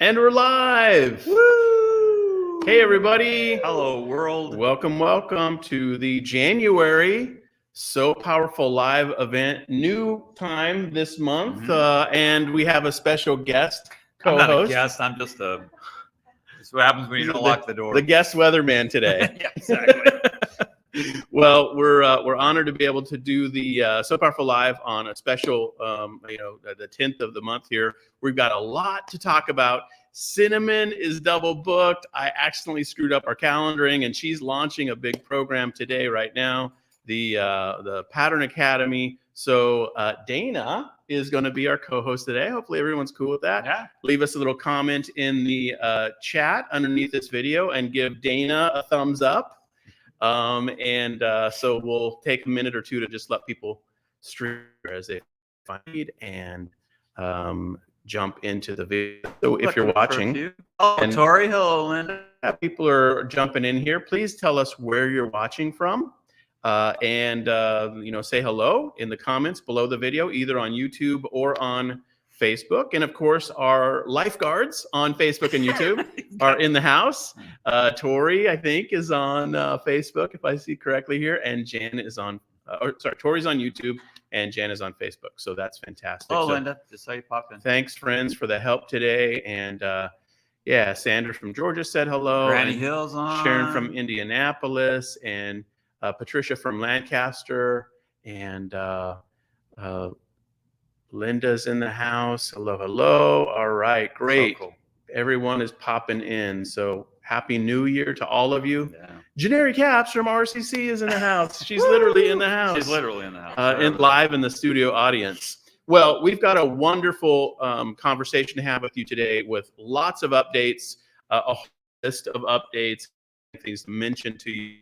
And we're live. Woo! Hey, everybody. Hello, world. Welcome to the January So Powerful Live event. New time this month, and we have a special guest co-host. I'm not a guest. I'm just a. That's what happens when you don't lock the door. The guest weatherman today. Yeah, exactly. Well, we're honored to be able to do the So Powerful Live on a special, the 10th of the month here. We've got a lot to talk about. Cinnamon is double booked. I accidentally screwed up our calendaring, and she's launching a big program today, right now, the Pattern Academy. So Dana is going to be our co-host today. Hopefully everyone's cool with that. Yeah. Leave us a little comment in the chat underneath this video and give Dana a thumbs up. So we'll take a minute or two to just let people stream as they find and jump into the video. So if you're watching, Tori, hello, Linda. People are jumping in here. Please tell us where you're watching from, and say hello in the comments below the video, either on YouTube or on Facebook. And of course, our lifeguards on Facebook and YouTube are in the house. Tori, I think, is on Facebook, if I see correctly here, and Jan is on. Tori's on YouTube, and Jan is on Facebook. So that's fantastic. Oh, Linda, just saw you pop in. Thanks, friends, for the help today. And Sandra from Georgia said hello. Granny Hill's on. Sharon from Indianapolis, and Patricia from Lancaster, and Linda's in the house. Hello. All right, great. So cool. Everyone is popping in. So happy New Year to all of you. Yeah. Janeri Caps from RCC is in the house. She's literally in the house. She's literally in the house. And live in the studio audience. Well, we've got a wonderful conversation to have with you today, with lots of updates, a whole list of updates, things to mention to you.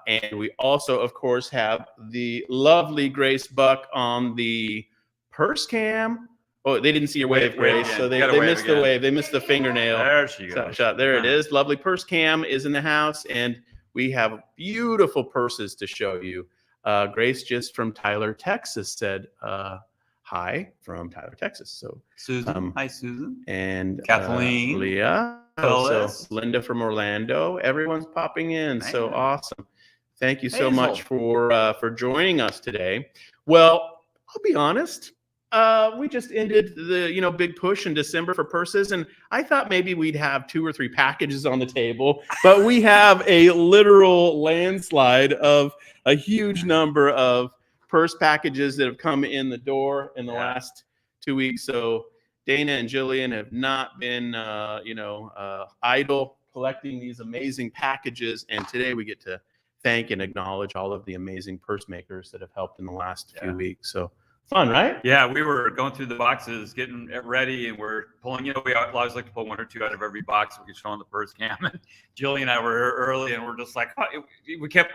And we also, of course, have the lovely Grace Buck on the purse cam. Oh, they didn't see your wave, Grace. So they missed the wave. They missed the fingernail. There she goes. Shot. There it is. Lovely purse cam is in the house, and we have beautiful purses to show you. Grace, just from Tyler, Texas, said hi from Tyler, Texas. So Susan, hi Susan, and Kathleen, Leah, also Linda from Orlando. Everyone's popping in. Man. So awesome! Thank you so much for joining us today. Well, I'll be honest. We just ended the big push in December for purses, and I thought maybe we'd have 2 or 3 packages on the table, but we have a literal landslide of a huge number of purse packages that have come in the door in the last 2 weeks. So Dana and Jillian have not been idle collecting these amazing packages, and today we get to thank and acknowledge all of the amazing purse makers that have helped in the last few weeks. So fun, right? Yeah, we were going through the boxes, getting it ready, and we're pulling. We always like to pull 1 or 2 out of every box we could show on the purse cam. And Jillian and I were here early, and we're just like, we kept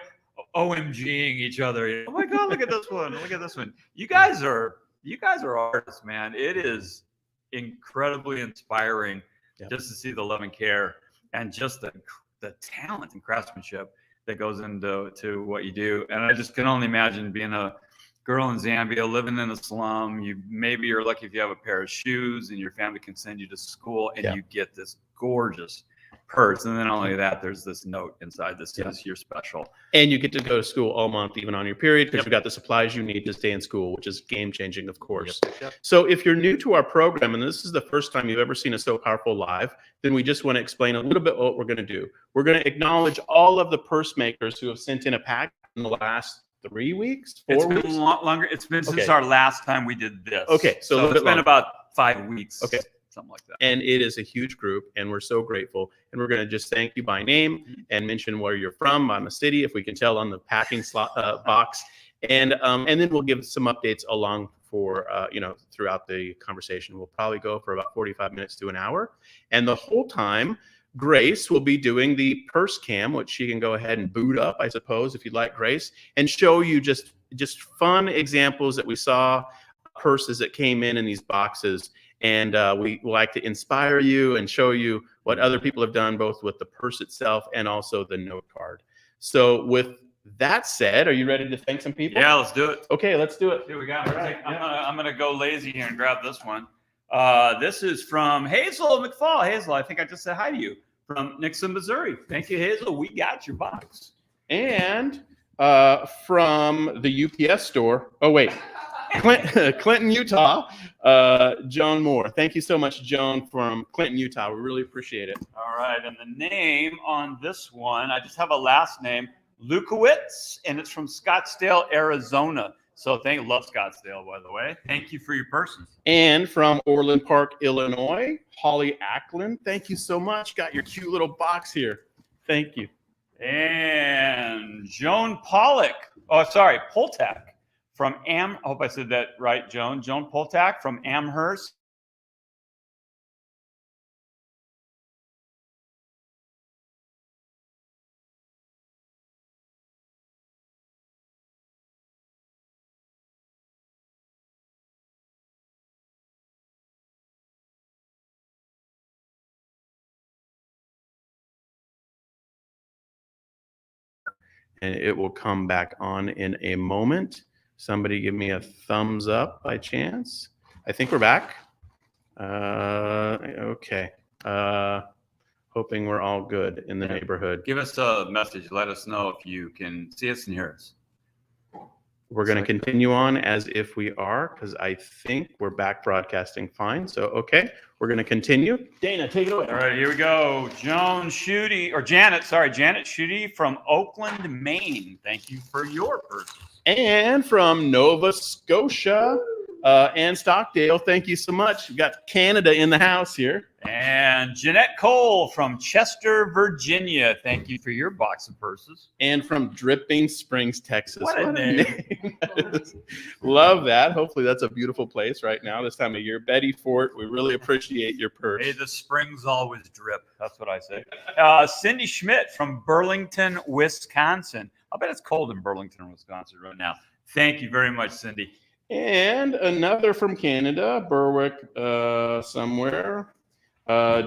OMGing each other. Oh my God, look at this one! Look at this one! You guys are artists, man. It is incredibly inspiring just to see the love and care and just the talent and craftsmanship that goes into what you do. And I just can only imagine being a girl in Zambia, living in a slum. You're lucky if you have a pair of shoes and your family can send you to school, and you get this gorgeous purse. And then not only that, there's this note inside that says you're special. And you get to go to school all month, even on your period, because you've got the supplies you need to stay in school, which is game changing, of course. So if you're new to our program, and this is the first time you've ever seen a So Powerful Live, then we just want to explain a little bit what we're going to do. We're going to acknowledge all of the purse makers who have sent in a pack in the last 3 weeks, 4 weeks? It's been longer. It's been since our last time we did this. Okay, so it's been about 5 weeks. Okay, something like that. And it is a huge group, and we're so grateful. And we're going to just thank you by name and mention where you're from, on the city, if we can tell on the packing slot box, and then we'll give some updates along for throughout the conversation. We'll probably go for about 45 minutes to an hour, and the whole time, Grace will be doing the purse cam, which she can go ahead and boot up, I suppose, if you'd like, Grace, and show you just fun examples that we saw, purses that came in these boxes. And we like to inspire you and show you what other people have done, both with the purse itself and also the note card. So with that said, are you ready to thank some people? Yeah, let's do it. Okay, let's do it. Here we go. I'm gonna go lazy here and grab this one. This is from Hazel McFall. Hazel, I think I just said hi to you from Nixon, Missouri. Thank you, Hazel. We got your box. And from the UPS store. Oh, wait. Clinton, Utah. Joan Moore. Thank you so much, Joan, from Clinton, Utah. We really appreciate it. All right. And the name on this one, I just have a last name, Lukowitz, and it's from Scottsdale, Arizona. So love Scottsdale, by the way. Thank you for your purses. And from Orland Park, Illinois, Holly Ackland. Thank you so much. Got your cute little box here. Thank you. And Joan Poltak from I hope I said that right, Joan. Joan Poltak from Amherst. And it will come back on in a moment. Somebody give me a thumbs up by chance. I think we're back. Okay. Hoping we're all good in the neighborhood. Give us a message. Let us know if you can see us and hear us. We're going to continue on as if we are, because I think we're back broadcasting fine. So, okay, we're going to continue. Dana, take it away. All right, here we go. Janet Schutte from Oakland, Maine. Thank you for your purchase. And from Nova Scotia and Stockdale, thank you so much. We've got Canada in the house here. And Jeanette Cole from Chester, Virginia. Thank you for your box of purses. And from Dripping Springs, Texas. What a name. Love that. Hopefully that's a beautiful place right now this time of year. Betty Fort, we really appreciate your purse. Hey, the springs always drip. That's what I say. Cindy Schmidt from Burlington, Wisconsin. I bet it's cold in Burlington, Wisconsin right now. Thank you very much, Cindy. And another from Canada, Berwick somewhere.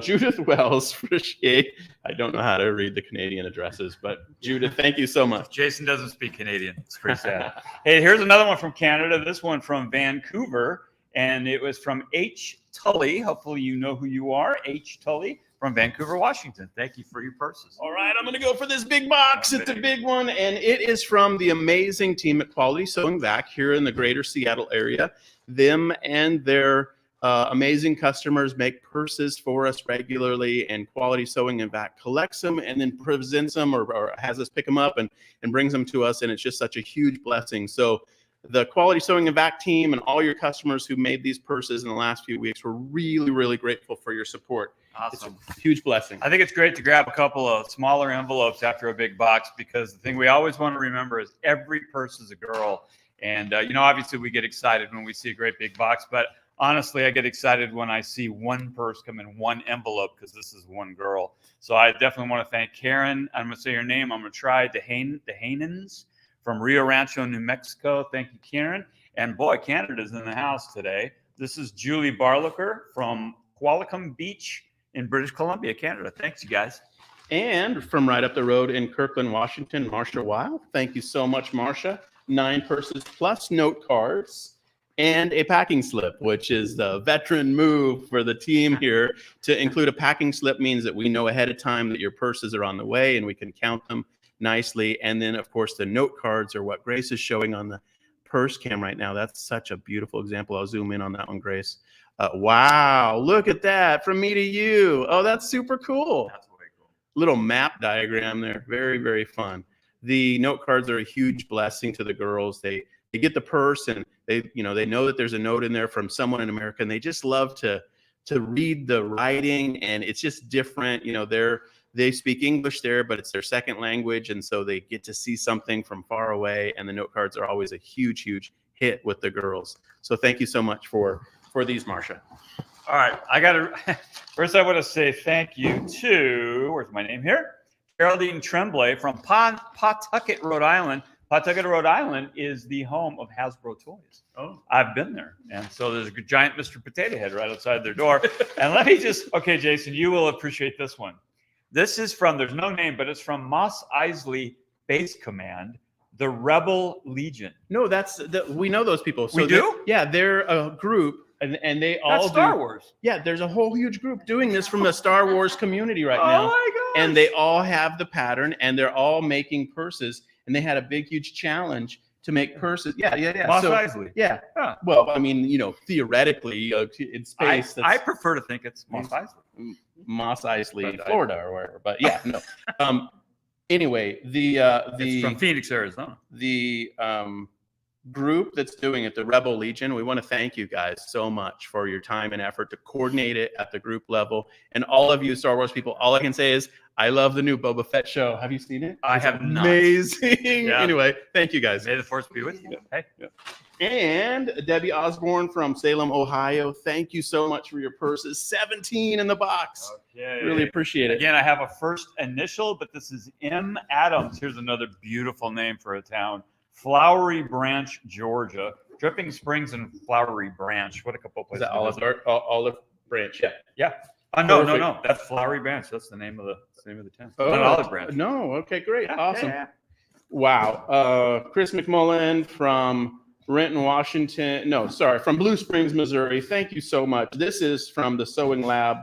Judith Wells, appreciate. I don't know how to read the Canadian addresses, but Judith, thank you so much. Jason doesn't speak Canadian. It's pretty sad. Hey, here's another one from Canada. This one from Vancouver, and it was from H. Tully. Hopefully you know who you are. H. Tully from Vancouver, Washington. Thank you for your purses. All right, I'm going to go for this big box. It's a big one, and it is from the amazing team at Quality Sewing Vac here in the greater Seattle area. Them and their amazing customers make purses for us regularly, and Quality Sewing and Vac collects them and then presents them or has us pick them up and brings them to us, and it's just such a huge blessing. So the Quality Sewing and Vac team and all your customers who made these purses in the last few weeks, we're really, really grateful for your support. Awesome. It's a huge blessing. I think it's great to grab a couple of smaller envelopes after a big box, because the thing we always want to remember is every purse is a girl. And, obviously we get excited when we see a great big box, but honestly, I get excited when I see one purse come in one envelope, because this is one girl. So I definitely want to thank Karen. I'm going to say her name. I'm going to try DeHanens from Rio Rancho, New Mexico. Thank you, Karen. And boy, Canada's in the house today. This is Julie Barlicker from Qualicum Beach in British Columbia, Canada. Thanks, you guys. And from right up the road in Kirkland, Washington, Marsha Weil. Thank you so much, Marsha. 9 purses plus note cards and a packing slip, which is the veteran move for the team here. To include a packing slip means that we know ahead of time that your purses are on the way and we can count them nicely. And then, of course, the note cards are what Grace is showing on the purse cam right now. That's such a beautiful example. I'll zoom in on that one, Grace. Wow, look at that. From me to you. Oh, that's super cool. That's way cool. Little map diagram there. Very, very fun. The note cards are a huge blessing to the girls. They get the purse and they know that there's a note in there from someone in America, and they just love to read the writing, and it's just different. They speak English there, but it's their second language, and so they get to see something from far away, and the note cards are always a huge, huge hit with the girls. So thank you so much for these, Marsha. All right, first I want to say thank you to, where's my name here? Geraldine Tremblay from Pawtucket, Rhode Island. Pawtucket, Rhode Island is the home of Hasbro toys. Oh, I've been there. And so there's a giant Mr. Potato Head right outside their door. And let me okay, Jason, you will appreciate this one. This is from, there's no name, but it's from Mos Eisley Base Command, the Rebel Legion. No, we know those people. So we do? Yeah, they're a group and they all That's Star Wars. Yeah, there's a whole huge group doing this from the Star Wars community right Oh now. my gosh. And they all have the pattern, and they're all making purses. And they had a big, huge challenge to make purses. Yeah. Mos So, Eisley. yeah. Huh. Well, I mean, theoretically, in space, I prefer to think it's Mos Eisley. Mos Eisley, Florida, or wherever. But yeah, no. Anyway, It's from Phoenix, Arizona. The group that's doing it, the Rebel Legion, we want to thank you guys so much for your time and effort to coordinate it at the group level. And all of you Star Wars people, all I can say is I love the new Boba Fett show. Have you seen it? I have not. Amazing. Yeah. Anyway, thank you guys. May the force be with you. Hey. Yeah. And Debbie Osborne from Salem, Ohio, thank you so much for your purses. 17 in the box. Okay. Really appreciate it. Again, I have a first initial, but this is M. Adams. Here's another beautiful name for a town. Flowery Branch, Georgia. Dripping Springs and Flowery Branch. What a couple Is places. that Olive Branch? Yeah. Yeah. No. That's Flowery Branch. That's the name of the town. Oh, Not Olive Branch. No. Okay, great. Yeah, Awesome. yeah. Wow. Chris McMullen from Renton, Washington. No, sorry, from Blue Springs, Missouri. Thank you so much. This is from the Sewing Lab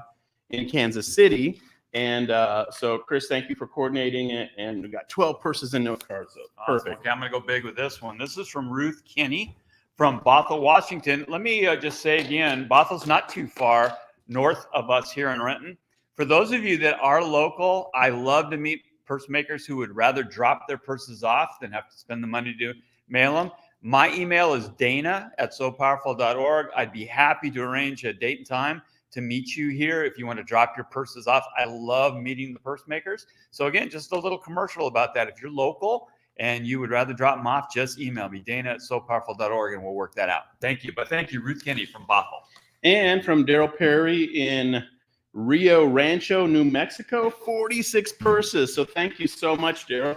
in Kansas City. And so, Chris, thank you for coordinating it. And we got 12 purses and note cards. So perfect. Okay, I'm going to go big with this one. This is from Ruth Kinney from Bothell, Washington. Let me just say again, Bothell's not too far north of us here in Renton. For those of you that are local, I love to meet purse makers who would rather drop their purses off than have to spend the money to mail them. My email is dana@sopowerful.org. I'd be happy to arrange a date and time to meet you here if you want to drop your purses off. I love meeting the purse makers. So again, just a little commercial about that. If you're local and you would rather drop them off, just email me, dana@sopowerful.org, and we'll work that out. Thank you. But thank you, Ruth Kinney from Bothell. And from Daryl Perry in Rio Rancho, New Mexico, 46 purses. So thank you so much, Daryl.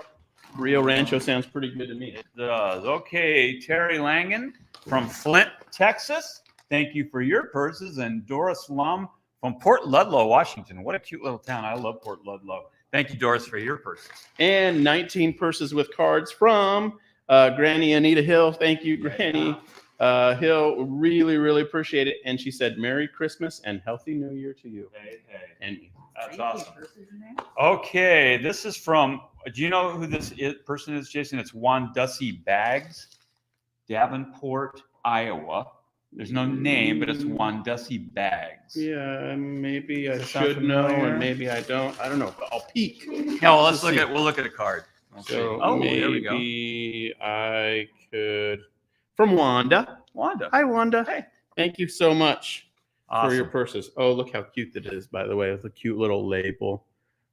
Rio Rancho sounds pretty good to me. It does. Okay, Terry Langen from Flint, Texas. Thank you for your purses. And Doris Lum from Port Ludlow, Washington. What a cute little town. I love Port Ludlow. Thank you, Doris, for your purses. And 19 purses with cards from Granny Anita Hill. Thank you, Granny Hill. Really, really appreciate it. And she said, Merry Christmas and Healthy New Year to you. Hey. And That's awesome. Okay, this is from, do you know who this person is, Jason? It's Wandussie Bags, Davenport, Iowa. There's no name, but it's Wandussie Bags. yeah, maybe I should know, and maybe I don't. I don't know. But I'll peek. Yeah, well, we'll look at a card. So there we go. maybe I could, from Wanda. Wanda. Hi, Wanda. Hey. Thank you so much Awesome. for your purses. Oh, look how cute that is, by the way. It's a cute little label.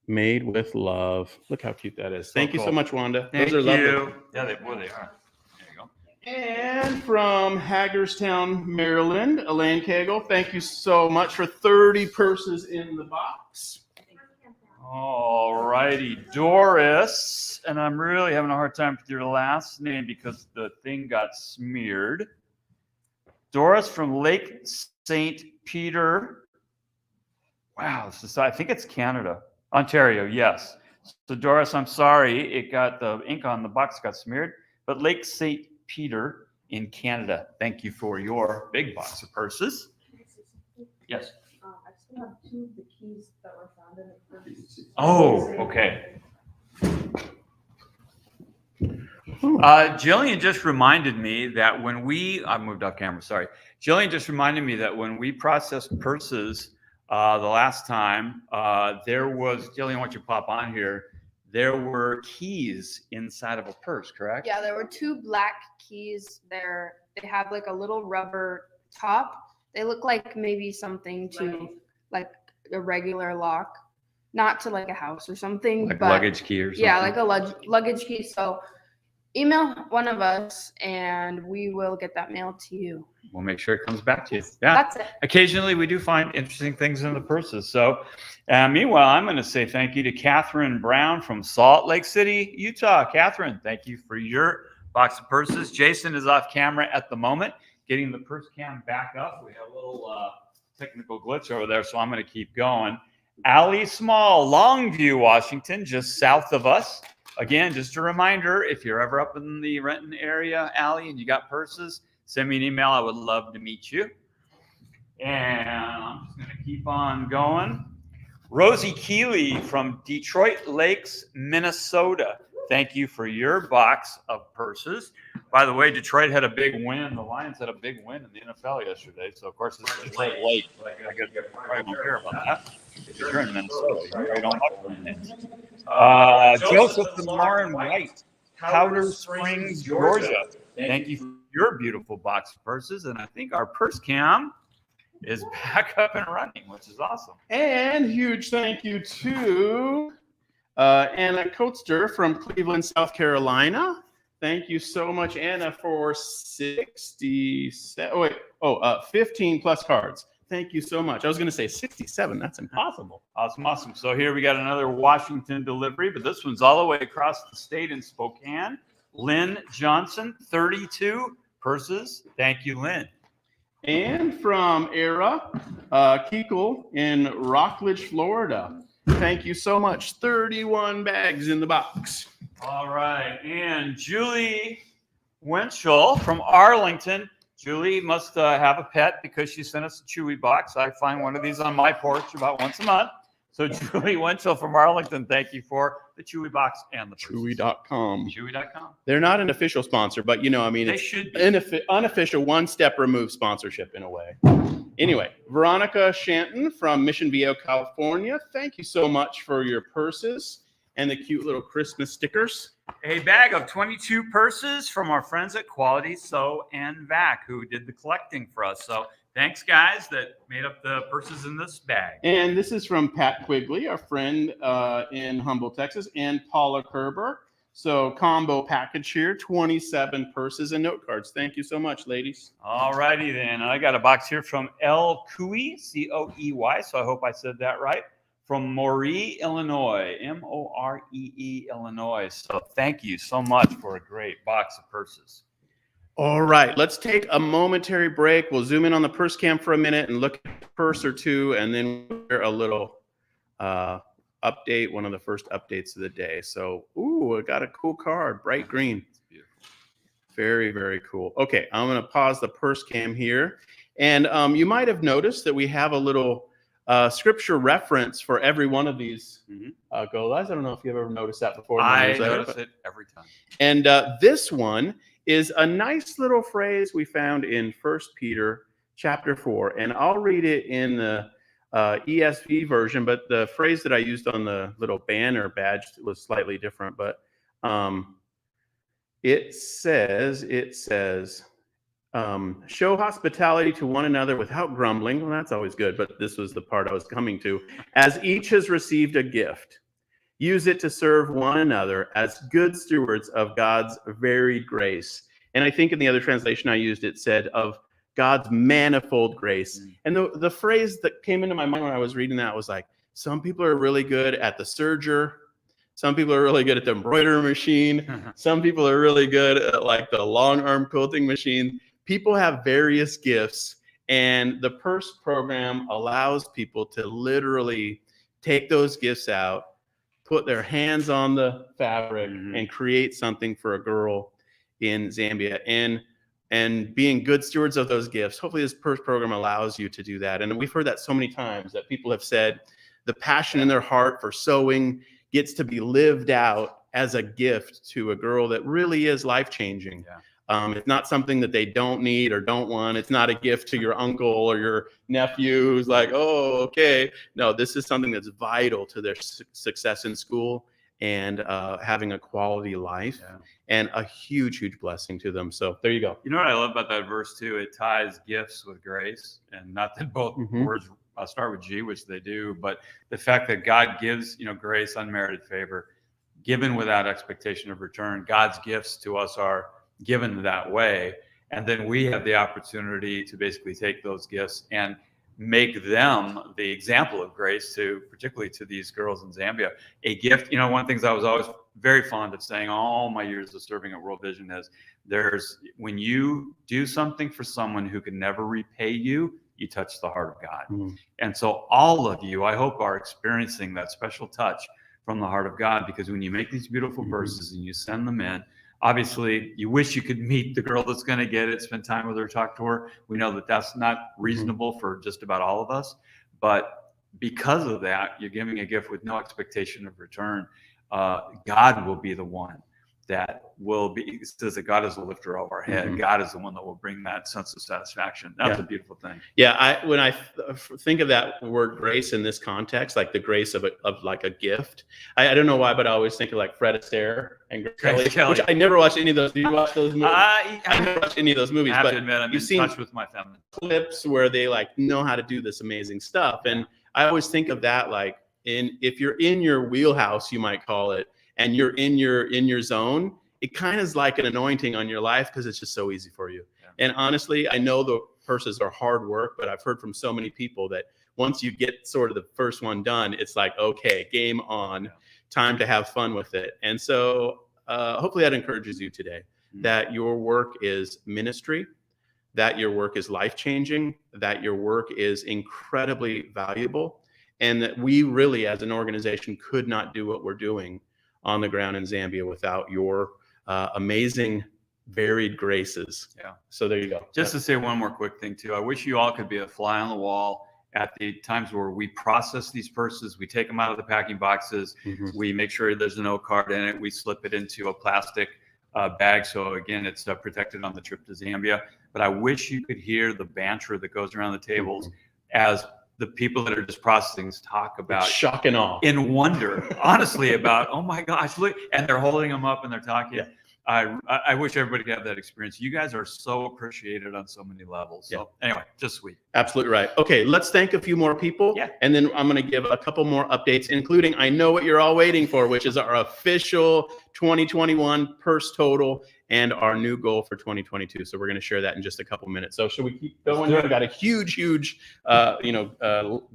Made with love. Look how cute that is. Thank you so cool. much, Wanda. Thank Those are you. lovely. Yeah, they are. There you go. And from Hagerstown, Maryland, Elaine Cagle, thank you so much for 30 purses in the box. All righty, Doris. And I'm really having a hard time with your last name because the thing got smeared. Doris from Lake St. Peter. Wow, I think it's Canada. Ontario, yes. So Doris, I'm sorry, it got the ink on the box got smeared, but Lake St. Peter in Canada. Thank you for your big box of purses. Yes. I still have two of the keys that were found in the purse. Oh, okay. Jillian just reminded me that when I moved off camera, sorry. Jillian just reminded me that when we processed purses the last time, Jillian, why don't you pop on here? There were keys inside of a purse, correct? Yeah, there were two black keys there. They have like a little rubber top. They look like maybe something to like a regular lock, not to like a house or something. Like but luggage key or something? Yeah, like a luggage key. So email one of us and we will get that mailed to you. We'll make sure it comes back to you. Yeah. That's it. Occasionally we do find interesting things in the purses. So meanwhile, I'm going to say thank you to Catherine Brown from Salt Lake City, Utah. Catherine, thank you for your box of purses. Jason is off camera at the moment, getting the purse cam back up. We have a little technical glitch over there, so I'm going to keep going. Allie Small, Longview, Washington, just south of us. Again, just a reminder, if you're ever up in the Renton area, Allie, and you got purses, send me an email. I would love to meet you. And I'm just going to keep on going. Rosie Keeley from Detroit Lakes, Minnesota. Thank you for your box of purses. By the way, Detroit had a big win. The Lions had a big win in the NFL yesterday. So, of course, this is Detroit Lakes. I guess you probably don't care about that. If you're in Minnesota, you probably don't like Lions. Joseph and Lauren White, Powder Springs, Georgia. Thank you for your beautiful box of purses. And I think our purse cam is back up and running, which is awesome. And huge thank you to Anna Coatster from Cleveland, South Carolina. Thank you so much, Anna, for 15 plus cards. Thank you so much. I was going to say 67. That's impossible. Awesome. So here we got another Washington delivery, but this one's all the way across the state in Spokane. Lynn Johnson, 32 purses. Thank you, Lynn. And from Era Kiekel in Rockledge, Florida. Thank you so much. 31 bags in the box. All right. And Julie Winchell from Arlington. Julie must have a pet because she sent us a Chewy box. I find one of these on my porch about once a month. So Julie Winchell from Arlington, thank you for the Chewy box and the purses. Chewy.com. Chewy.com. They're not an official sponsor, but They should be. Unofficial, one step removed sponsorship in a way. Anyway, Veronica Shanton from Mission Viejo, California. Thank you so much for your purses and the cute little Christmas stickers. A bag of 22 purses from our friends at Quality Sew and Vac, who did the collecting for us. So thanks, guys, that made up the purses in this bag. And this is from Pat Quigley, our friend in Humboldt, Texas, and Paula Kerber. So combo package here, 27 purses and note cards. Thank you so much, ladies. All righty then. I got a box here from L. Coey, C-O-E-Y, so I hope I said that right, from Moree, Illinois, M-O-R-E-E, Illinois. So thank you so much for a great box of purses. All right, let's take a momentary break. We'll zoom in on the purse cam for a minute and look at a purse or two, and then we'll hear a little update, one of the first updates of the day. So, I got a cool card, bright green. Very, very cool. Okay, I'm going to pause the purse cam here. And you might have noticed that we have a little scripture reference for every one of these golas. I don't know if you've ever noticed that before. I notice it every time. And this one is a nice little phrase we found in 1 Peter chapter 4. And I'll read it in the ESV version, but the phrase that I used on the little banner badge was slightly different. But it says, show hospitality to one another without grumbling. Well, that's always good, but this was the part I was coming to. As each has received a gift, use it to serve one another as good stewards of God's varied grace. And I think in the other translation I used, it said of God's manifold grace. And the phrase that came into my mind when I was reading that was like, some people are really good at the serger. Some people are really good at the embroidery machine. Some people are really good at like the long arm quilting machine. People have various gifts, and the purse program allows people to literally take those gifts out, put their hands on the fabric, and create something for a girl in Zambia. And being good stewards of those gifts, hopefully this purse program allows you to do that. And we've heard that so many times that people have said the passion in their heart for sewing gets to be lived out as a gift to a girl that really is life-changing. It's not something that they don't need or don't want. It's not a gift to your uncle or your nephew who's like, oh, okay. No, this is something that's vital to their success in school and having a quality life and a huge, huge blessing to them. So there you go. You know what I love about that verse too? It ties gifts with grace, and not that both words start with G, which they do, but the fact that God gives, grace, unmerited favor, given without expectation of return. God's gifts to us are given that way. And then we have the opportunity to basically take those gifts and make them the example of grace to, particularly to these girls in Zambia. A gift, one of the things I was always very fond of saying all my years of serving at World Vision is when you do something for someone who can never repay you, you touch the heart of God. And so all of you, I hope, are experiencing that special touch from the heart of God, because when you make these beautiful purses and you send them in, Obviously, you wish you could meet the girl that's going to get it, spend time with her, talk to her. We know that that's not reasonable for just about all of us. But because of that, you're giving a gift with no expectation of return. God will be the one that will be, it says that God is the lifter of our head. God is the one that will bring that sense of satisfaction. That's a beautiful thing. Yeah. When I think of that word grace in this context, like the grace of like a gift, I don't know why, but I always think of like Fred Astaire and Grace Kelly, which I never watched any of those. Did you watch those movies? I never watched any of those movies. I have but to admit, I'm you've in seen touch with my family. Clips where they like know how to do this amazing stuff. And I always think of that like if you're in your wheelhouse, you might call it, and you're in your zone, it kind of is like an anointing on your life because it's just so easy for you. And honestly, I know the purses are hard work, but I've heard from so many people that once you get sort of the first one done, it's like, okay, game on, time to have fun with it. And so hopefully that encourages you today, that your work is ministry, that your work is life-changing, that your work is incredibly valuable, and that we really, as an organization, could not do what we're doing on the ground in Zambia without your amazing, varied graces. So there you go. Just to say one more quick thing too, I wish you all could be a fly on the wall at the times where we process these purses, we take them out of the packing boxes, we make sure there's a note card in it, we slip it into a plastic bag. So again, it's protected on the trip to Zambia. But I wish you could hear the banter that goes around the tables as the people that are just processing talk about shock and awe, in wonder, honestly, about, oh my gosh, look, and they're holding them up and they're talking. I wish everybody could have that experience. You guys are so appreciated on so many levels. So anyway, just sweet. Absolutely right. Okay, let's thank a few more people. And then I'm going to give a couple more updates, including I know what you're all waiting for, which is our official 2021 purse total and our new goal for 2022. So we're going to share that in just a couple minutes. So should we keep going? We've got a huge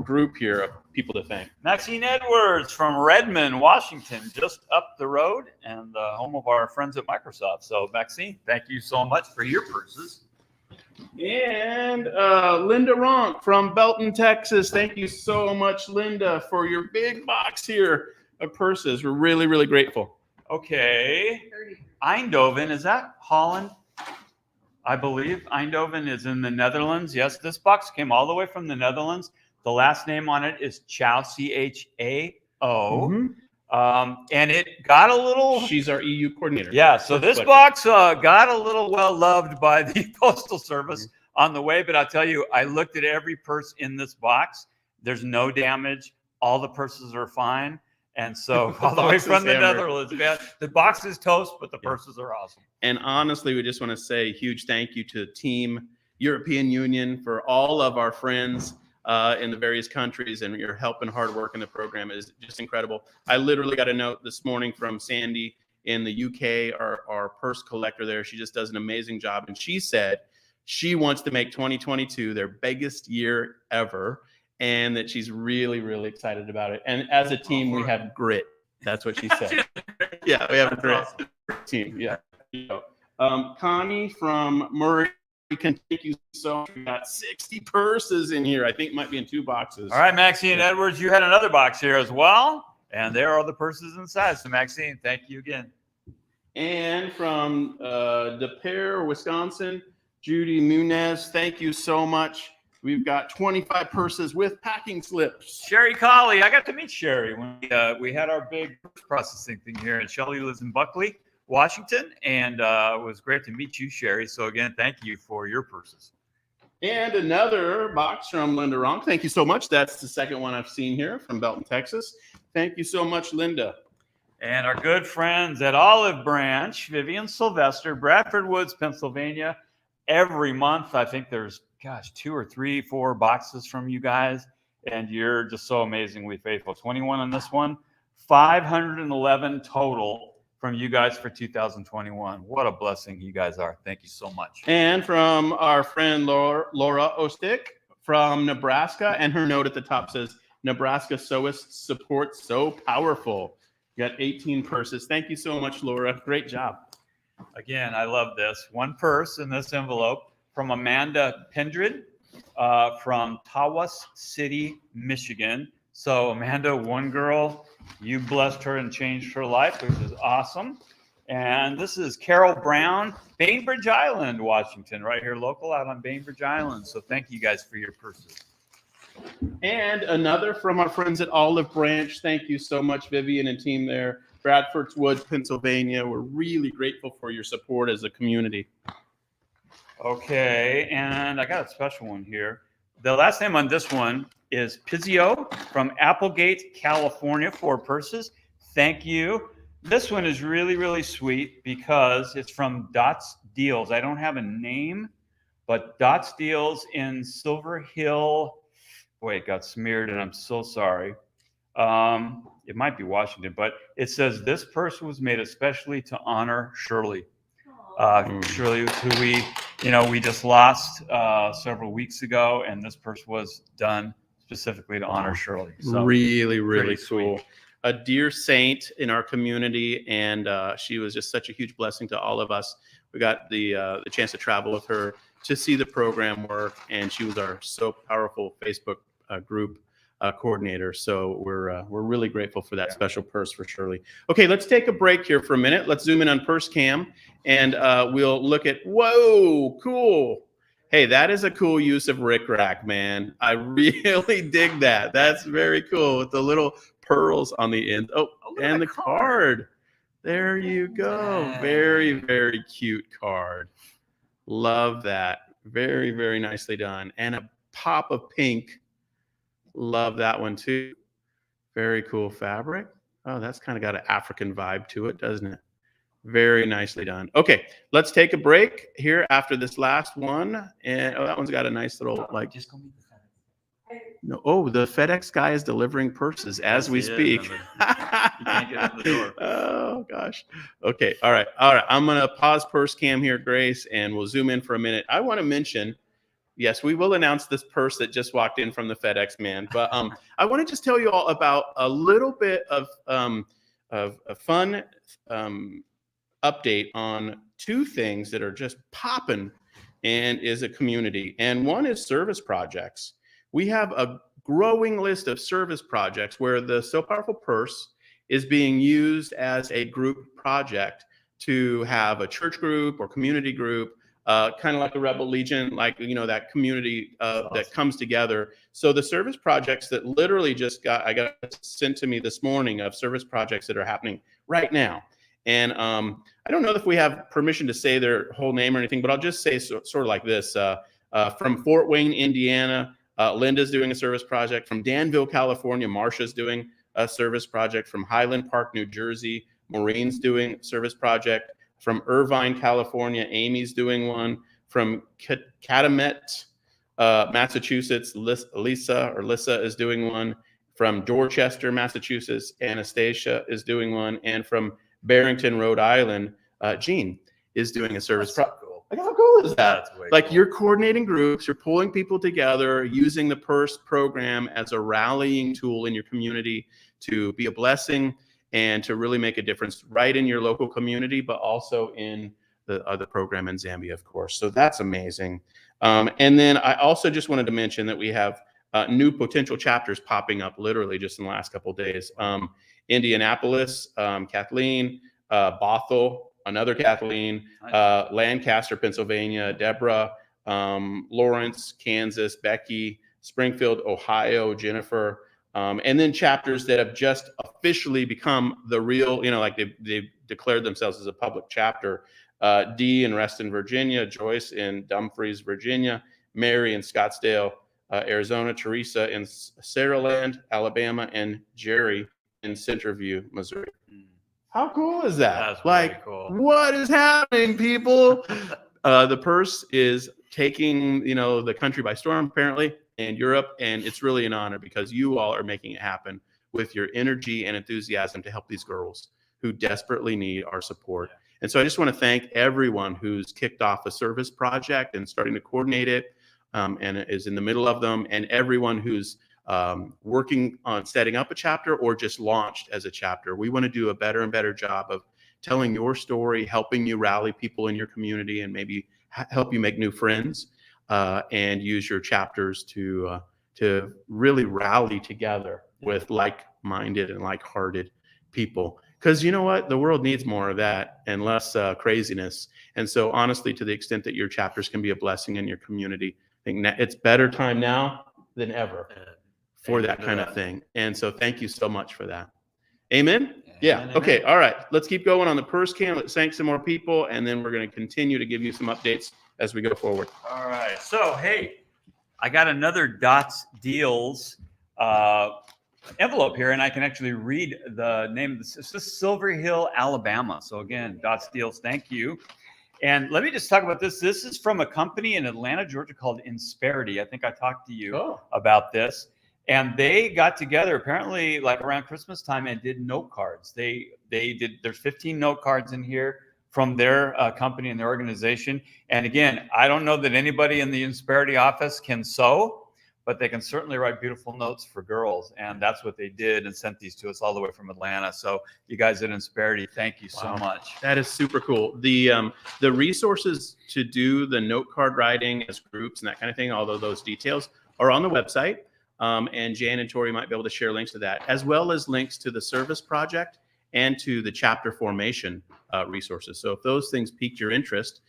group here of people to thank. Maxine Edwards from Redmond, Washington, just up the road, and the home of our friends at Microsoft. So Maxine, thank you so much for your purses. And Linda Ronk from Belton, Texas. Thank you so much, Linda, for your big box here of purses. We're really, really grateful. Okay. Eindhoven, is that Holland? I believe Eindhoven is in the Netherlands. Yes, this box came all the way from the Netherlands. The last name on it is Chao, C-H-A-O. And it got a little... She's our EU coordinator. Yeah, so this box got a little well-loved by the Postal Service on the way. But I'll tell you, I looked at every purse in this box. There's no damage. All the purses are fine. And so all the way from the Netherlands, man, the box is toast, but the purses are awesome. And honestly, we just want to say a huge thank you to Team European Union for all of our friends in the various countries, and your help and hard work in the program is just incredible. I literally got a note this morning from Sandy in the UK, our purse collector there. She just does an amazing job. And she said she wants to make 2022 their biggest year ever, and that she's really, really excited about it. And as a team, we have grit. That's what she said. Yeah, we have a grit team. Yeah. Connie from Murray, thank you so much. We got 60 purses in here. I think it might be in 2 boxes. All right, Maxine Edwards, you had another box here as well. And there are the purses inside. So Maxine, thank you again. And from De Pere, Wisconsin, Judy Munez, thank you so much. We've got 25 purses with packing slips. Sherry Colley, I got to meet Sherry when we had our big processing thing here. And Shelly lives in Buckley, Washington. And it was great to meet you, Sherry. So again, thank you for your purses. And another box from Linda Ronk. Thank you so much. That's the second one I've seen here from Belton, Texas. Thank you so much, Linda. And our good friends at Olive Branch, Vivian Sylvester, Bradford Woods, Pennsylvania. Every month, I think there's 2 or 3, 4 boxes from you guys, and you're just so amazingly faithful. 21 on this one, 511 total from you guys for 2021. What a blessing you guys are. Thank you so much. And from our friend Laura Ostick from Nebraska, and her note at the top says, Nebraska Sewist support so powerful. You got 18 purses. Thank you so much, Laura. Great job. Again, I love this. One purse in this envelope from Amanda Pendred from Tawas City, Michigan. So Amanda, one girl, you blessed her and changed her life, which is awesome. And this is Carol Brown, Bainbridge Island, Washington, right here local out on Bainbridge Island. So thank you guys for your purses. And another from our friends at Olive Branch. Thank you so much, Vivian and team there. Bradford's Woods, Pennsylvania. We're really grateful for your support as a community. Okay, and I got a special one here. The last name on this one is Pizzio from Applegate, California, 4 purses. Thank you. This one is really, really sweet because it's from Dots Deals. I don't have a name, but Dots Deals in Silver Hill. Boy, it got smeared, and I'm so sorry. It might be Washington, but it says this purse was made especially to honor Shirley. Shirley, who we just lost several weeks ago, and this purse was done specifically to honor Shirley. So really, really cool. Sweet. A dear saint in our community, and she was just such a huge blessing to all of us. We got the chance to travel with her to see the program work, and she was our So Powerful Facebook group coordinator. So we're really grateful for that special purse for Shirley. Okay, let's take a break here for a minute. Let's zoom in on Purse Cam, and we'll look at, whoa, cool. Hey, that is a cool use of rickrack, man. I really dig that. That's very cool with the little pearls on the end. Oh, and the card. There you go. Very, very cute card. Love that. Very, very nicely done. And a pop of pink. Love that one too. Very cool fabric. Oh, that's kind of got an African vibe to it, doesn't it? Very nicely done. Okay, let's take a break here after this last one. And oh, that one's got a nice little like. Just go meet the FedEx. No, oh, the FedEx guy is delivering purses as we speak. You can't get in the door. Oh gosh. Okay. All right. I'm gonna pause Purse Cam here, Grace, and we'll zoom in for a minute. I want to mention. Yes, we will announce this purse that just walked in from the FedEx man. But I want to just tell you all about a little bit of a fun update on 2 things that are just popping and is a community. And one is service projects. We have a growing list of service projects where the So Powerful Purse is being used as a group project to have a church group or community group. Kind of like a Rebel Legion, like, that community that comes together. So the service projects that literally I got sent to me this morning of service projects that are happening right now. And I don't know if we have permission to say their whole name or anything, but I'll just say sort of like this. From Fort Wayne, Indiana, Linda's doing a service project. From Danville, California, Marsha's doing a service project. From Highland Park, New Jersey, Maureen's doing a service project. From Irvine, California, Amy's doing one. From Calumet, Massachusetts, Lisa is doing one. From Dorchester, Massachusetts, Anastasia is doing one. And from Barrington, Rhode Island, Jean is doing a service project. Cool. Like, how cool is that? Like, Cool. you're coordinating groups, you're pulling people together, using the Purse program as a rallying tool in your community to be a blessing and to really make a difference right in your local community, but also in the other program in Zambia, of course. So that's amazing. And then I also just wanted to mention that we have new potential chapters popping up literally just in the last couple of days. Indianapolis, Kathleen, Bothell, another Kathleen, Lancaster, Pennsylvania, Deborah, Lawrence, Kansas, Becky, Springfield, Ohio, Jennifer, and then chapters that have just officially become the real, like they've declared themselves as a public chapter. Dee in Reston, Virginia, Joyce in Dumfries, Virginia, Mary in Scottsdale, Arizona, Teresa in Saraland, Alabama, and Jerry in Centerview, Missouri. How cool is that? That's like, cool. What is happening, people? The Purse is taking, the country by storm, apparently, and Europe, and it's really an honor because you all are making it happen with your energy and enthusiasm to help these girls who desperately need our support. And so I just want to thank everyone who's kicked off a service project and starting to coordinate it and is in the middle of them, and everyone who's working on setting up a chapter or just launched as a chapter. We want to do a better and better job of telling your story, helping you rally people in your community, and maybe help you make new friends, and use your chapters to really rally together with like-minded and like-hearted people. Because you know what? The world needs more of that and less craziness. And so honestly, to the extent that your chapters can be a blessing in your community, I think it's better time now than ever for that kind of thing. And so thank you so much for that. Amen? Yeah. Amen. Okay. All right. Let's keep going on the purse can. Let's thank some more people, and then we're going to continue to give you some updates as we go forward. All right. So, hey, I got another Dots Deals envelope here, and I can actually read the name of this. This is Silver Hill, Alabama. So again, Dots Deals, thank you. And let me just talk about this. This is from a company in Atlanta, Georgia called Insperity. I think I talked to you about this. And they got together apparently like around Christmas time and did note cards. They did, there's 15 note cards in here from their company and their organization. And again, I don't know that anybody in the Insperity office can sew, but they can certainly write beautiful notes for girls. And that's what they did and sent these to us all the way from Atlanta. So you guys at Insperity, thank you so much. That is super cool. The resources to do the note card writing as groups and that kind of thing, although those details are on the website. And Jan and Tori might be able to share links to that, as well as links to the service project and to the chapter formation resources. So if those things piqued your interest,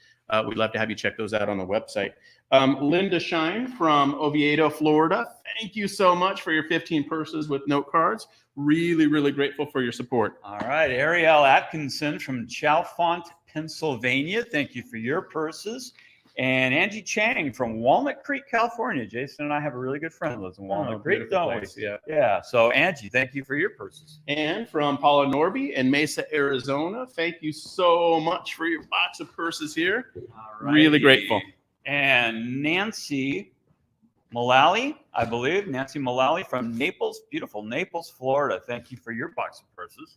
we'd love to have you check those out on the website. Linda Shine from Oviedo, Florida. Thank you so much for your 15 purses with note cards. Really, really grateful for your support. All right. Ariel Atkinson from Chalfont, Pennsylvania. Thank you for your purses. And Angie Chang from Walnut Creek, California. Jason and I have a really good friend who lives in Walnut Creek, don't we? Yeah. So Angie, thank you for your purses. And from Paula Norby in Mesa, Arizona. Thank you so much for your box of purses here. Really grateful. And Nancy Mullally, I believe, Nancy Mullally from Naples, beautiful Naples, Florida. Thank you for your box of purses.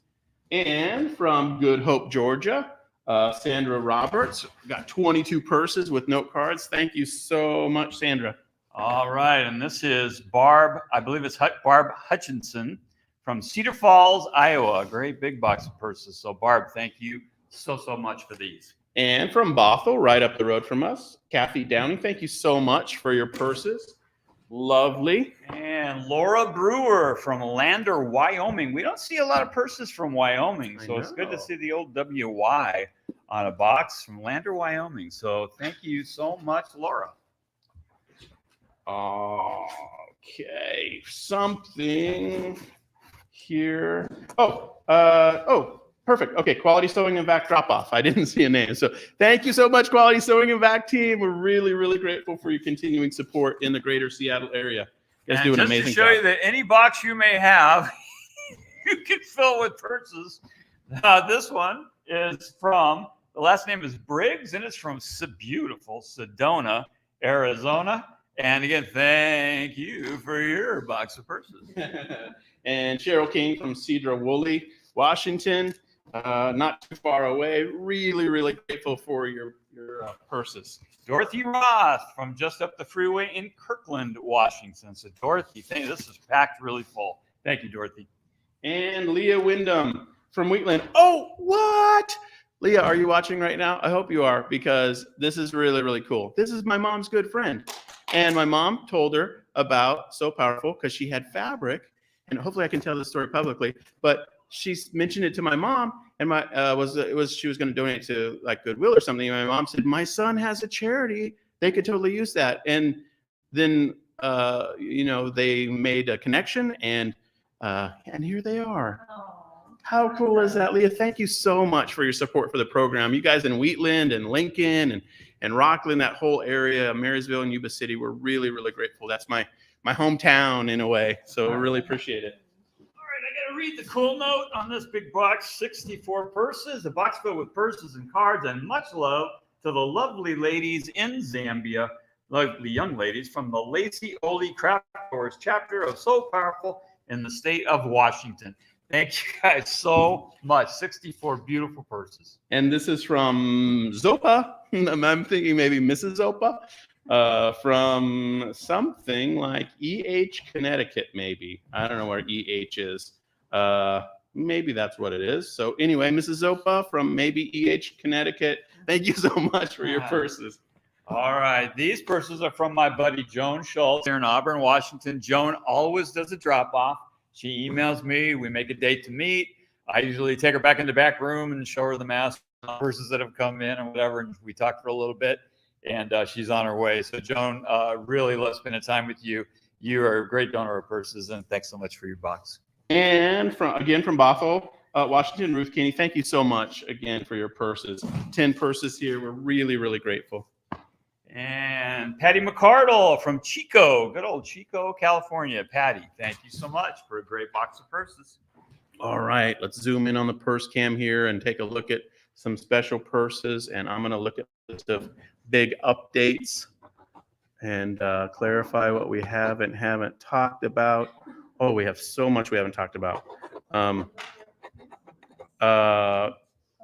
And from Good Hope, Georgia, Sandra Roberts. Got 22 purses with note cards. Thank you so much, Sandra. All right. And this is Barb, I believe it's Barb Hutchinson from Cedar Falls, Iowa. A great big box of purses. So Barb, thank you so much for these. And from Bothell, right up the road from us, Kathy Downing. Thank you so much for your purses. Lovely. And Laura Brewer from Lander, Wyoming. We don't see a lot of purses from Wyoming, so it's good to see the old WY on a box from Lander, Wyoming. So thank you so much, Laura. Okay, something here. Perfect. Okay, Quality Sewing and Vac drop-off. I didn't see a name. So thank you so much, Quality Sewing and Vac team. We're really, really grateful for your continuing support in the greater Seattle area. You guys do an amazing job. Just to show you that any box you may have, you can fill with purses. This one is from, the last name is Briggs, and it's from beautiful Sedona, Arizona. And again, thank you for your box of purses. And Cheryl King from Cedar Woolley, Washington. Not too far away. Really, really grateful for your purses. Dorothy Roth from just up the freeway in Kirkland, Washington. So Dorothy, this is packed really full. Thank you, Dorothy. And Leah Wyndham from Wheatland. Oh, what? Leah, are you watching right now? I hope you are, because this is really, really cool. This is my mom's good friend. And my mom told her about So Powerful because she had fabric. And hopefully I can tell this story publicly. But she mentioned it to my mom, and she was going to donate to like Goodwill or something. And my mom said, "My son has a charity; they could totally use that." And then they made a connection, and here they are. How cool is that, Leah? Thank you so much for your support for the program. You guys in Wheatland and Lincoln and Rockland, that whole area, Marysville and Yuba City, we're really, really grateful. That's my hometown in a way, so we really appreciate it. I gotta read the cool note on this big box. 64 purses, a box filled with purses and cards, and much love to the lovely ladies in Zambia, lovely young ladies from the Lacey Oli Craft Stores chapter of So Powerful in the state of Washington. Thank you guys so much. 64 beautiful purses. And this is from Zopa. I'm thinking maybe Mrs. Zopa. From something like EH, Connecticut, maybe. I don't know where EH is. Maybe that's what it is. So anyway, Mrs. Zopa from maybe EH, Connecticut. Thank you so much for your purses. All right. These purses are from my buddy Joan Schultz here in Auburn, Washington. Joan always does a drop-off. She emails me. We make a date to meet. I usually take her back in the back room and show her the mask purses that have come in and whatever. And we talked for a little bit, and she's on her way. So Joan, really love spending time with you. You are a great donor of purses, and thanks so much for your box. And from Bothell, Washington, Ruth Keeney, thank you so much again for your purses. 10 purses here. We're really, really grateful. And Patty McCardle from Chico, good old Chico, California. Patty, thank you so much for a great box of purses. All right, let's zoom in on the purse cam here and take a look at some special purses. And I'm going to look at a list of big updates and clarify what we haven't talked about. Oh, we have so much we haven't talked about.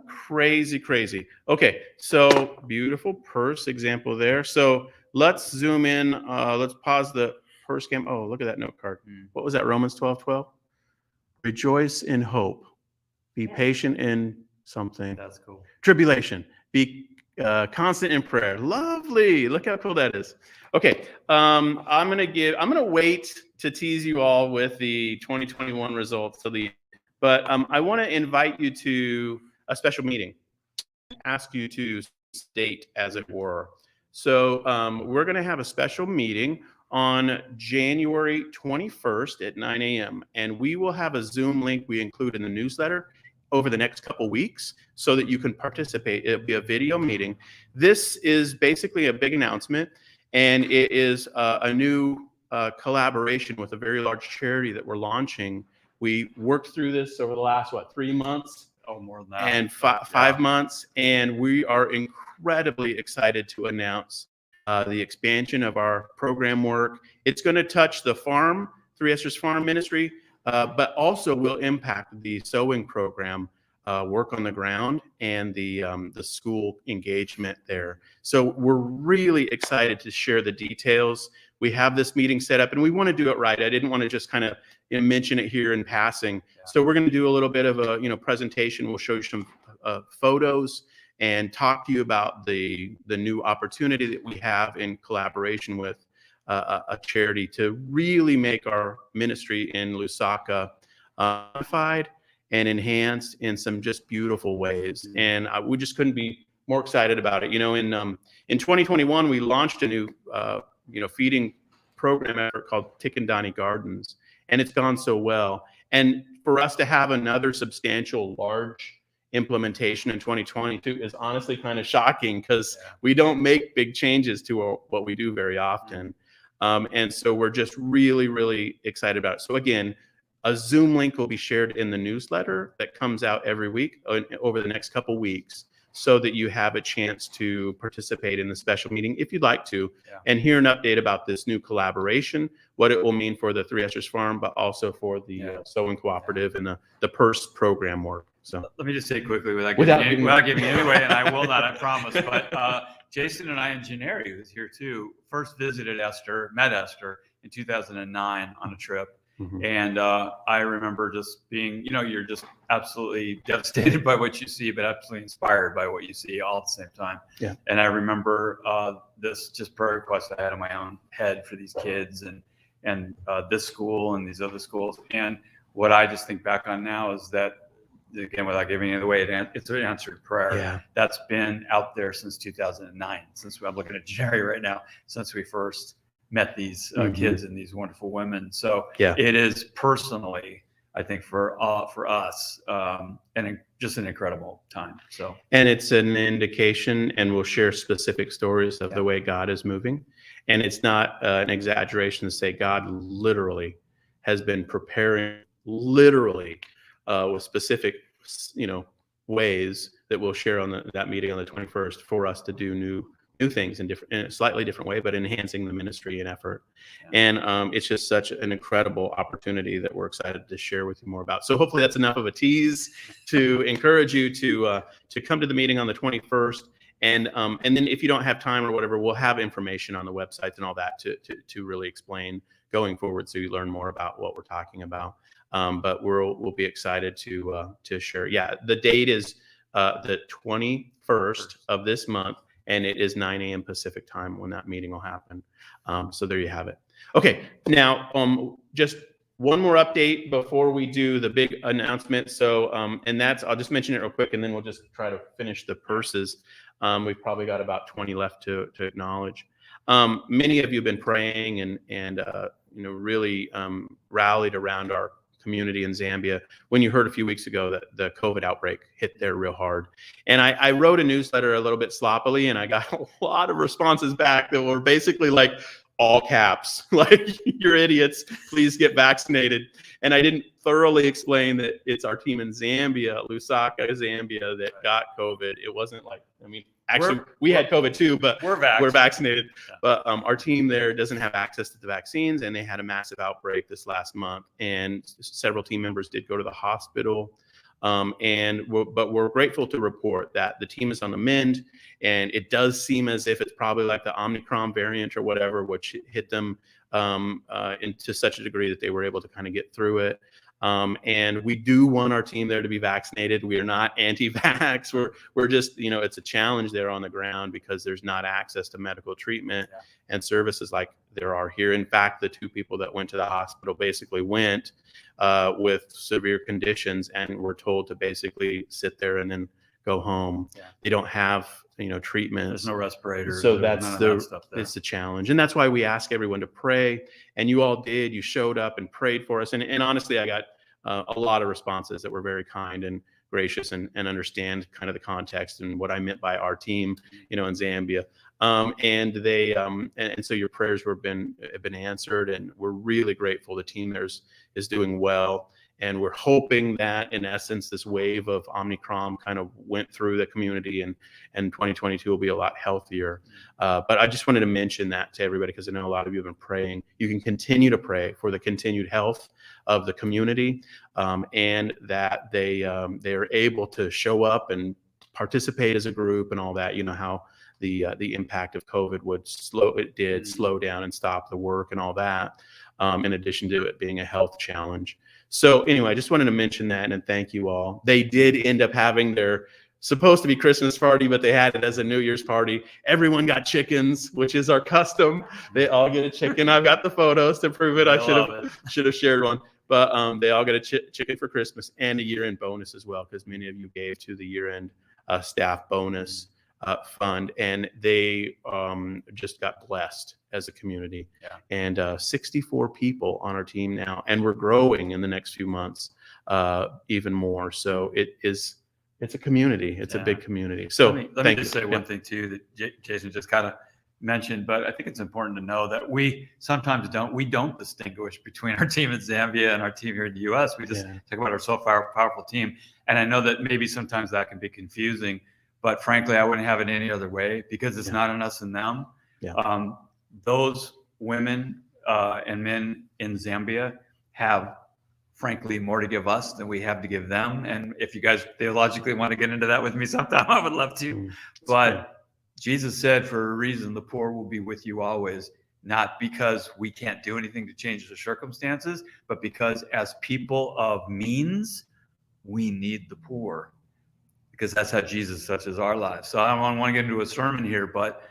Crazy. Okay, so beautiful purse example there. So let's zoom in. Let's pause the purse cam. Oh, look at that note card. What was that? Romans 12:12. Rejoice in hope. Be patient in something. That's cool. Tribulation. Be constant in prayer. Lovely. Look how cool that is. Okay, I'm gonna wait to tease you all with the 2021 results but I want to invite you to a special meeting. Ask you to state, as it were. So we're going to have a special meeting on January 21st at 9 a.m. And we will have a Zoom link we include in the newsletter over the next couple weeks so that you can participate. It'll be a video meeting. This is basically a big announcement, and it is a new collaboration with a very large charity that we're launching. We worked through this over the last, 3 months? Oh, more than that. And 5 months. And we are incredibly excited to announce the expansion of our program work. It's going to touch the farm, Three Esters Farm Ministry, but also will impact the sewing program, work on the ground, and the school engagement there. So we're really excited to share the details. We have this meeting set up, and we want to do it right. I didn't want to just kind of mention it here in passing. Yeah. So we're going to do a little bit of a presentation. We'll show you some photos and talk to you about the new opportunity that we have in collaboration with a charity to really make our ministry in Lusaka unified and enhanced in some just beautiful ways. And we just couldn't be more excited about it. In 2021, we launched a new feeding program effort called Tikandani Gardens, and it's gone so well. And for us to have another substantial, large implementation in 2022 is honestly kind of shocking, because we don't make big changes to what we do very often. And so we're just really, really excited about it. So again, a Zoom link will be shared in the newsletter that comes out every week over the next couple weeks, so that you have a chance to participate in the special meeting if you'd like to, and hear an update about this new collaboration, what it will mean for the Three Esters Farm, but also for the Sewing Cooperative and the PERS program work. So let me just say quickly, without giving you away, and I will not, I promise, but Jason and I and Janeri, who's here too, first visited met Esther in 2009 on a trip. Mm-hmm. And I remember just being, you're just absolutely devastated by what you see, but absolutely inspired by what you see all at the same time. Yeah. And I remember this just prayer request I had in my own head for these kids and this school and these other schools. And what I just think back on now is that, again, without giving it away, it's an answered prayer that's been out there since 2009. I'm looking at Jerry right now, since we first met these kids and these wonderful women. So it is personally, I think, for us, and just an incredible time. So, and it's an indication, and we'll share specific stories of the way God is moving. And it's not an exaggeration to say God literally has been preparing, with specific, ways that we'll share on that meeting on the 21st for us to do new things in a slightly different way, but enhancing the ministry and effort. And it's just such an incredible opportunity that we're excited to share with you more about. So hopefully that's enough of a tease to encourage you to come to the meeting on the 21st. And then if you don't have time or whatever, we'll have information on the websites and all that to really explain going forward, so you learn more about what we're talking about. But we'll be excited to share. Yeah, the date is the 21st of this month. And it is 9 a.m. Pacific time when that meeting will happen. So there you have it. Okay, now just one more update before we do the big announcement. So, and that's, I'll just mention it real quick, and then we'll just try to finish the purses. We've probably got about 20 left to acknowledge. Many of you have been praying and really rallied around our community in Zambia when you heard a few weeks ago that the COVID outbreak hit there real hard. And I wrote a newsletter a little bit sloppily, and I got a lot of responses back that were basically like, all caps, like, you're idiots, please get vaccinated. And I didn't thoroughly explain that it's our team in Zambia, Lusaka, Zambia, that got COVID. It wasn't like, I mean, actually, we had COVID too, but we're vaccinated. Yeah. But our team there doesn't have access to the vaccines, and they had a massive outbreak this last month. And several team members did go to the hospital. But we're grateful to report that the team is on the mend, and it does seem as if it's probably like the Omicron variant or whatever, which hit them into such a degree that they were able to kind of get through it. And we do want our team there to be vaccinated. We are not anti-vax. We're just, it's a challenge there on the ground because there's not access to medical treatment and services like there are here. In fact, the two people that went to the hospital basically went with severe conditions and were told to basically sit there and then go home. Yeah. They don't have, treatment. There's no respirators. So it's the challenge. And that's why we ask everyone to pray. And you all did. You showed up and prayed for us. And honestly, I got a lot of responses that were very kind and gracious and understand kind of the context and what I meant by our team, in Zambia. And they and so your prayers have been answered, and we're really grateful. The team there is doing well. And we're hoping that, in essence, this wave of Omicron kind of went through the community, and 2022 will be a lot healthier. But I just wanted to mention that to everybody because I know a lot of you have been praying. You can continue to pray for the continued health of the community, and that they are able to show up and participate as a group and all that. You know how the impact of COVID would slow down and stop the work and all that. In addition to it being a health challenge. So anyway, I just wanted to mention that and thank you all. They did end up having their supposed to be Christmas party, but they had it as a New Year's party. Everyone got chickens, which is our custom. They all get a chicken. I've got the photos to prove it. I should have shared one. But they all get a chicken for Christmas and a year-end bonus as well, because many of you gave to the year-end staff bonus fund, and they just got blessed as a community. And 64 people on our team now, and we're growing in the next few months even more. So it's a community. It's a big community. So let me just say one thing too that Jason just kind of mentioned, but I think it's important to know that we sometimes don't distinguish between our team in Zambia and our team here in the U.S. We just talk about our so powerful team, and I know that maybe sometimes that can be confusing. But frankly, I wouldn't have it any other way because it's not on us and them. Those women and men in Zambia have, frankly, more to give us than we have to give them. And if you guys theologically want to get into that with me sometime, I would love to. But Jesus said, for a reason, the poor will be with you always, not because we can't do anything to change the circumstances, but because as people of means, we need the poor. Because that's how Jesus touches our lives. So I don't want to get into a sermon here, but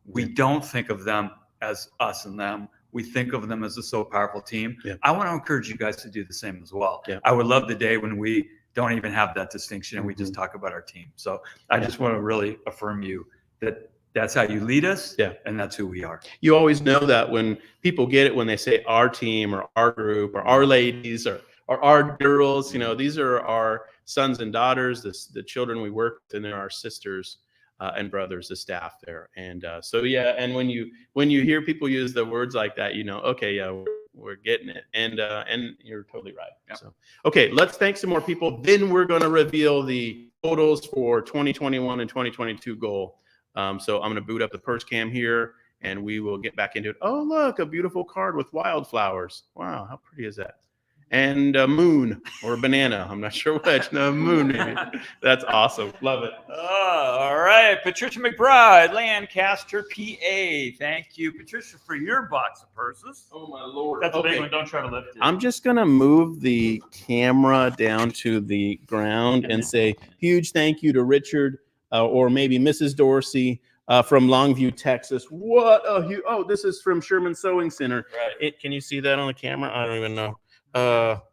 we don't think of them as us and them. We think of them as a so powerful team. I want to encourage you guys to do the same as well. I would love the day when we don't even have that distinction and we just talk about our team. So I just want to really affirm you that that's how you lead us, and that's who we are. You always know that when people get it, when they say our team or our group or our ladies or our girls, these are our sons and daughters, the children we work with, and they're our sisters and brothers, the staff there. And and when you hear people use the words like that, okay, we're getting it. And you're totally right. So, okay, let's thank some more people. Then we're going to reveal the totals for 2021 and 2022 goal. So I'm going to boot up the purse cam here, and we will get back into it. Oh, look, a beautiful card with wildflowers. Wow, how pretty is that? And a moon or a banana. I'm not sure which. No, moon maybe. That's awesome. Love it. All right. Patricia McBride, Lancaster, PA. Thank you, Patricia, for your box of purses. Oh, my Lord. That's a big one. Don't try to lift it. I'm just going to move the camera down to the ground and say huge thank you to Richard or maybe Mrs. Dorsey from Longview, Texas. What a huge, oh, this is from Sherman Sewing Center. Right. Can you see that on the camera? I don't even know.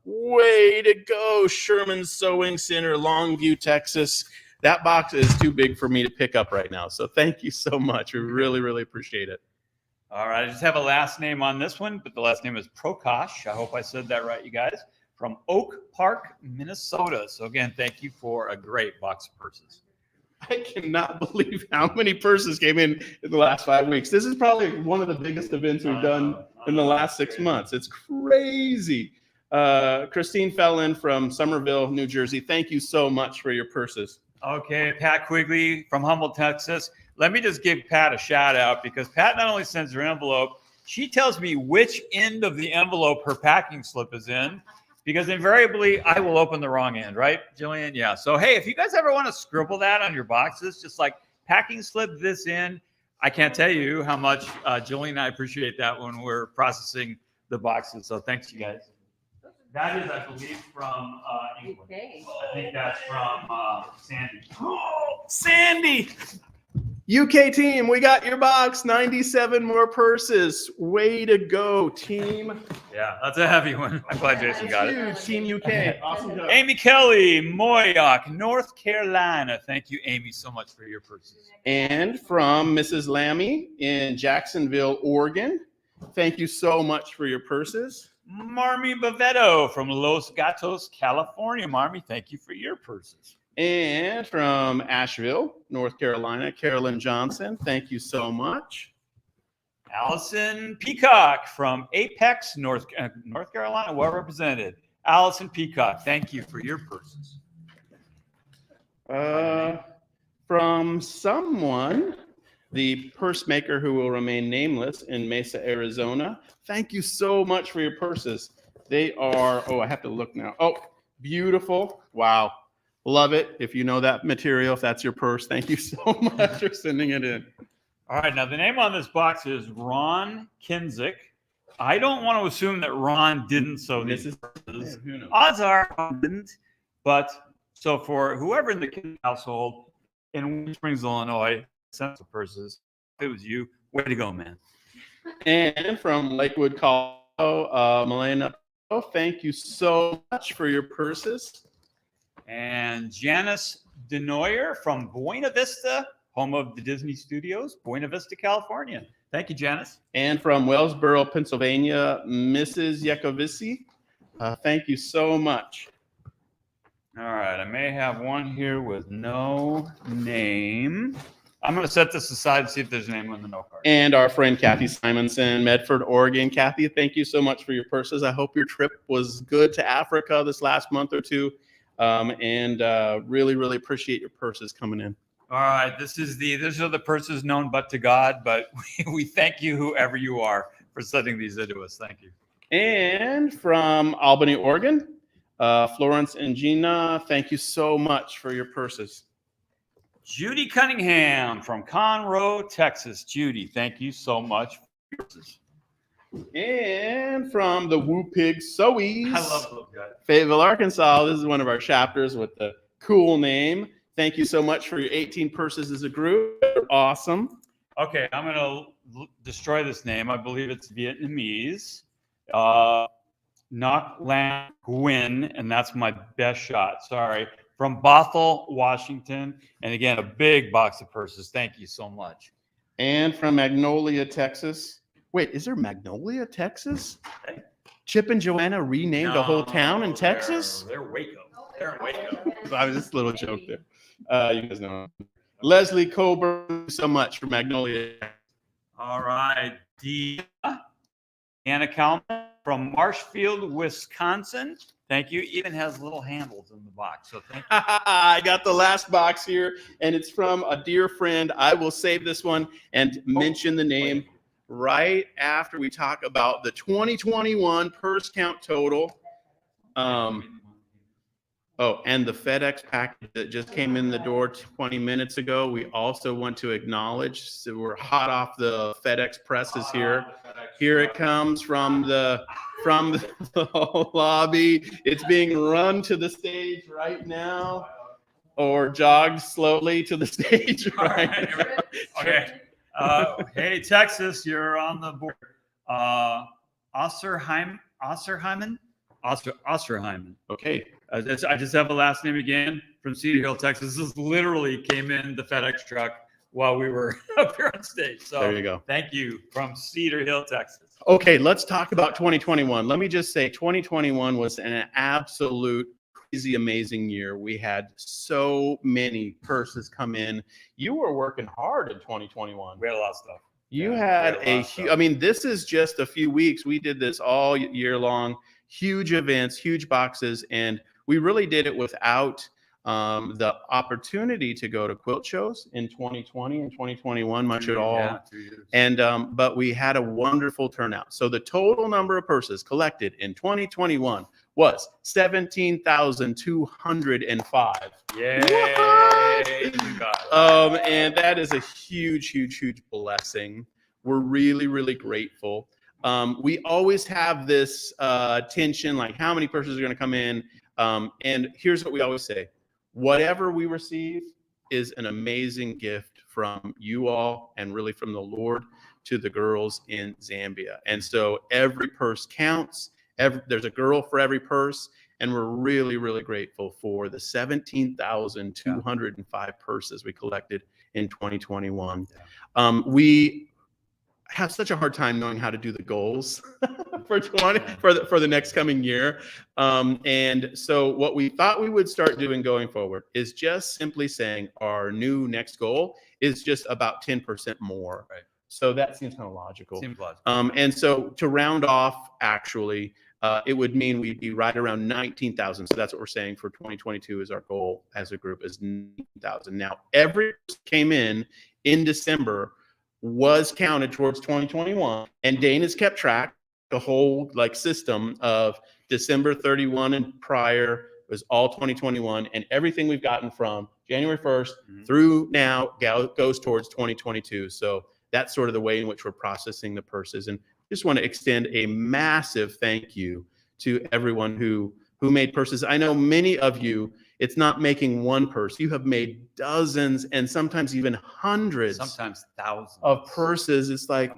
Way to go, Sherman Sewing Center, Longview, Texas. That box is too big for me to pick up right now. So thank you so much. We really, really appreciate it. All right. I just have a last name on this one, but the last name is Prokash. I hope I said that right, you guys. From Oak Park, Minnesota. So again, thank you for a great box of purses. I cannot believe how many purses came in the last 5 weeks. This is probably one of the biggest events we've done in the last 6 months. It's crazy. Christine Fellin from Somerville, New Jersey. Thank you so much for your purses. Okay, Pat Quigley from Humboldt, Texas. Let me just give Pat a shout out because Pat not only sends her envelope, she tells me which end of the envelope her packing slip is in. Because invariably, I will open the wrong end, right, Jillian? Yeah. So, hey, if you guys ever want to scribble that on your boxes, just like packing slip this in, I can't tell you how much Jillian and I appreciate that when we're processing the boxes. So thanks, you guys. That is, I believe, from England. I think that's from Sandy. Oh, Sandy! UK team, we got your box. 97 more purses. Way to go, team. Yeah, that's a heavy one. I'm glad Jason got it. Huge, Team UK. Awesome job. Amy Kelly, Moyock, North Carolina. Thank you, Amy, so much for your purses. And from Mrs. Lammy in Jacksonville, Oregon. Thank you so much for your purses. Marmy Bavetto from Los Gatos, California. Marmy, thank you for your purses. And from Asheville, North Carolina, Carolyn Johnson. Thank you so much. Allison Peacock from Apex, North Carolina, well represented. Allison Peacock, thank you for your purses. From someone, the purse maker who will remain nameless in Mesa, Arizona. Thank you so much for your purses. They are, oh, I have to look now. Oh, beautiful. Wow. Love it. If you know that material, if that's your purse, thank you so much for sending it in. All right, now the name on this box is Ron Kinzik. I don't want to assume that Ron didn't sew these purses. Odds are Ron didn't. But so for whoever in the Kinzik household in Winter Springs, Illinois, sent the purses, if it was you, way to go, man. And from Lakewood, Colorado, Milena, thank you so much for your purses. And Janice Denoyer from Buena Vista, home of the Disney Studios, Buena Vista, California. Thank you, Janice. And from Wellsboro, Pennsylvania, Mrs. Yakovici. Thank you so much. All right, I may have one here with no name. I'm going to set this aside and see if there's a name on the note card. And our friend Kathy Simonson, Medford, Oregon. Kathy, thank you so much for your purses. I hope your trip was good to Africa this last month or two. And really, really appreciate your purses coming in. All right, these are the purses known but to God, but we thank you, whoever you are, for sending these into us. Thank you. And from Albany, Oregon, Florence and Gina, thank you so much for your purses. Judy Cunningham from Conroe, Texas. Judy, thank you so much for your purses. And from the Woo Pig Sewies, I love those guys. Fayetteville, Arkansas. This is one of our chapters with the cool name. Thank you so much for your 18 purses as a group. Awesome. Okay, I'm going to destroy this name. I believe it's Vietnamese. Ngoc Lam Nguyen, and that's my best shot. Sorry. From Bothell, Washington. And again, a big box of purses. Thank you so much. And from Magnolia, Texas. Wait, is there Magnolia, Texas? Hey. Chip and Joanna renamed a whole town in Texas? They're Waco. They're in Waco. I was just a little joke there. You guys know. Leslie Coburn, so much for Magnolia. All right. Anna Kalman from Marshfield, Wisconsin. Thank you. Even has little handles in the box. So thank you. I got the last box here, and it's from a dear friend. I will save this one and mention the name right after we talk about the 2021 purse count total. Oh, and the FedEx package that just came in the door 20 minutes ago. We also want to acknowledge, so we're hot off the FedEx presses here. Here it comes from the lobby. It's being run to the stage right now. or jog slowly to the stage. Right? Okay. Hey, Texas, you're on the board. Osterheimen. Okay. I just have a last name again from Cedar Hill, Texas. This literally came in the FedEx truck while we were up here on stage. So there you go. Thank you from Cedar Hill, Texas. Okay, let's talk about 2021. Let me just say 2021 was an absolute crazy amazing year. We had so many purses come in. You were working hard in 2021. We had a lot of stuff. You had a huge, I mean, this is just a few weeks. We did this all year long, huge events, huge boxes, and we really did it without the opportunity to go to quilt shows in 2020 and 2021 much at all. Yeah, 2 years. And but we had a wonderful turnout. So the total number of purses collected in 2021 was 17,205. Yay! And that is a huge blessing. We're really grateful. We always have this tension, like how many purses are going to come in. And here's what we always say: whatever we receive is an amazing gift from you all, and really from the Lord to the girls in Zambia. And so every purse counts. There's a girl for every purse, and we're really grateful for the 17,205 purses we collected in 2021. We have such a hard time knowing how to do the goals for the next coming year. And so what we thought we would start doing going forward is just simply saying our new next goal is just about 10% more. Right. So that seems kind of logical. Seems logical. And so to round off, actually, it would mean we'd be right around 19,000. So that's what we're saying for 2022 is our goal as a group is 19,000. Now, every came in December was counted towards 2021, and Dana's kept track. The whole system of December 31 and prior was all 2021, and everything we've gotten from January 1st through now goes towards 2022. So that's sort of the way in which we're processing the purses. And just want to extend a massive thank you to everyone who made purses. I know many of you, it's not making one purse. You have made dozens and sometimes even hundreds, sometimes thousands of purses. It's like,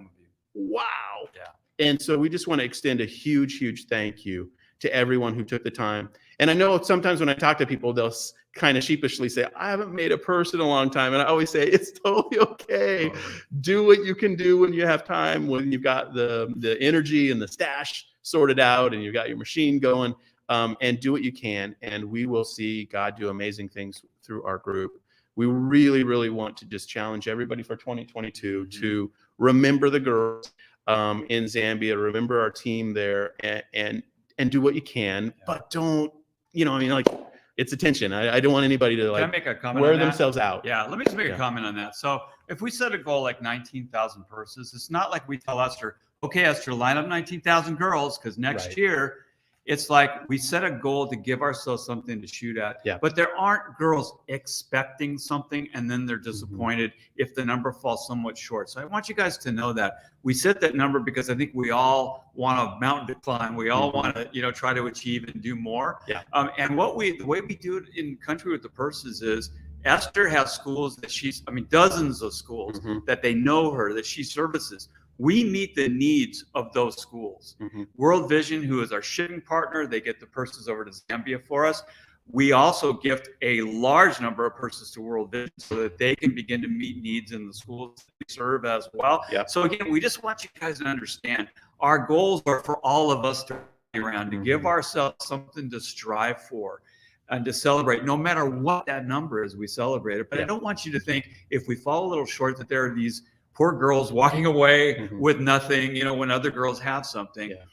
wow. Yeah. And so we just want to extend a huge thank you to everyone who took the time. And I know sometimes when I talk to people, they'll kind of sheepishly say, I haven't made a purse in a long time. And I always say, it's totally okay. Do what you can do when you have time, when you've got the energy and the stash sorted out and you've got your machine going, and do what you can. And we will see God do amazing things through our group. We really want to just challenge everybody for 2022 to remember the girls in Zambia, remember our team there, and do what you can, but don't, it's attention. I don't want anybody to Can I make a comment wear on that? themselves out. Yeah, let me just make a comment on that. So if we set a goal like 19,000 purses, it's not like we tell Esther, okay, Esther, line up 19,000 girls, because next year, it's like we set a goal to give ourselves something to shoot at. Yeah. But there aren't girls expecting something and then they're disappointed if the number falls somewhat short. So I want you guys to know that we set that number because I think we all want a mountain to climb. We all want to, try to achieve and do more. Yeah. And the way we do it in country with the purses is Esther has schools that dozens of schools that they know her, that she services. We meet the needs of those schools. World Vision, who is our shipping partner, they get the purses over to Zambia for us. We also gift a large number of purses to World Vision so that they can begin to meet needs in the schools that we serve as well. Yep. So again, we just want you guys to understand our goals are for all of us to be around, to give ourselves something to strive for and to celebrate. No matter what that number is, we celebrate it. But I don't want you to think if we fall a little short that there are these poor girls walking away with nothing, when other girls have something. Yeah.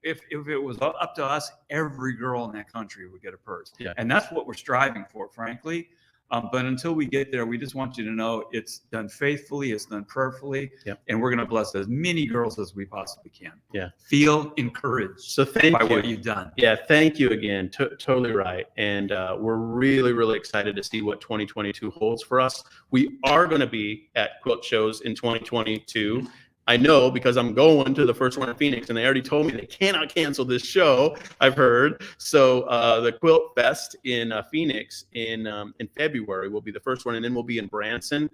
If it was up to us, every girl in that country would get a purse. Yeah. And that's what we're striving for, frankly. But until we get there, we just want you to know it's done faithfully, it's done prayerfully, and we're going to bless as many girls as we possibly can. Yeah. Feel encouraged So thank by you. what you've done. Yeah, thank you again. Totally right. And we're really excited to see what 2022 holds for us. We are going to be at quilt shows in 2022. I know because I'm going to the first one in Phoenix, and they already told me they cannot cancel this show. I've heard. So the Quilt Fest in Phoenix in February will be the first one, and then we'll be in Branson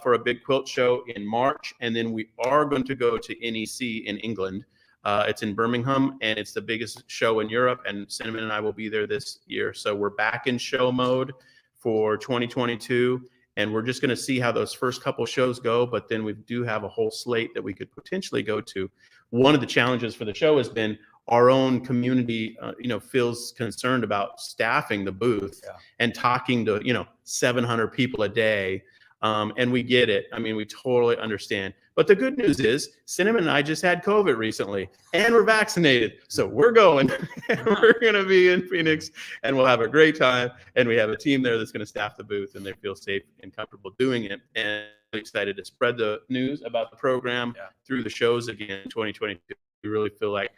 for a big quilt show in March, and then we are going to go to NEC in England. It's in Birmingham, and it's the biggest show in Europe, and Cinnamon and I will be there this year. So we're back in show mode for 2022, and we're just going to see how those first couple shows go, but then we do have a whole slate that we could potentially go to. One of the challenges for the show has been our own community, feels concerned about staffing the booth and talking to, 700 people a day. And we get it. I mean, we totally understand. But the good news is Cinnamon and I just had COVID recently and we're vaccinated. So we're going and we're going to be in Phoenix and we'll have a great time. And we have a team there that's going to staff the booth and they feel safe and comfortable doing it. And I'm excited to spread the news about the program through the shows again in 2022. We really feel like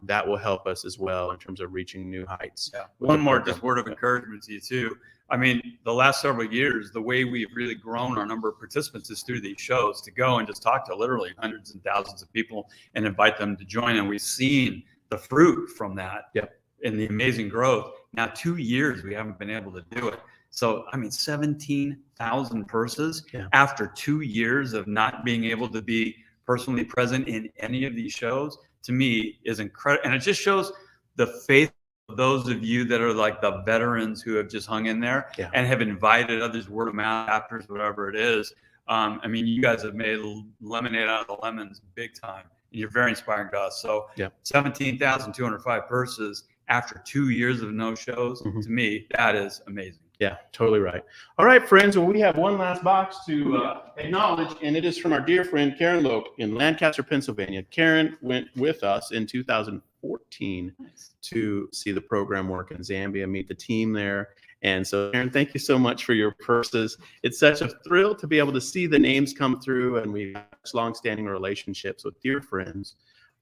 that will help us as well in terms of reaching new heights. Yeah. One more just word of encouragement to you too. I mean, the last several years, the way we've really grown our number of participants is through these shows to go and just talk to literally hundreds and thousands of people and invite them to join. And we've seen the fruit from that in the amazing growth. Now, 2 years, we haven't been able to do it. So, I mean, 17,000 purses after 2 years of not being able to be personally present in any of these shows, to me is incredible. And it just shows the faith of those of you that are like the veterans who have just hung in there and have invited others, word of mouth, chapters, whatever it is. I mean, you guys have made lemonade out of the lemons big time. You're very inspiring to us. So 17,205 purses after 2 years of no shows, to me, that is amazing. Yeah, totally right. All right, friends. Well, we have one last box to acknowledge, and it is from our dear friend Karen Loke in Lancaster, Pennsylvania. Karen went with us in 2014 to see the program work in Zambia, meet the team there. And so, Karen, thank you so much for your purses. It's such a thrill to be able to see the names come through, and we have long-standing relationships with dear friends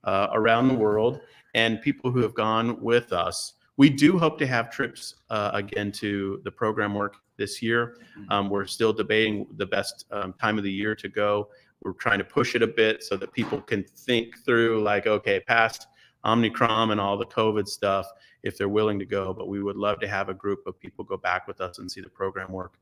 around the world and people who have gone with us. We do hope to have trips again to the program work this year. We're still debating the best time of the year to go. We're trying to push it a bit so that people can think through like, okay, past Omicron and all the COVID stuff, if they're willing to go. But we would love to have a group of people go back with us and see the program work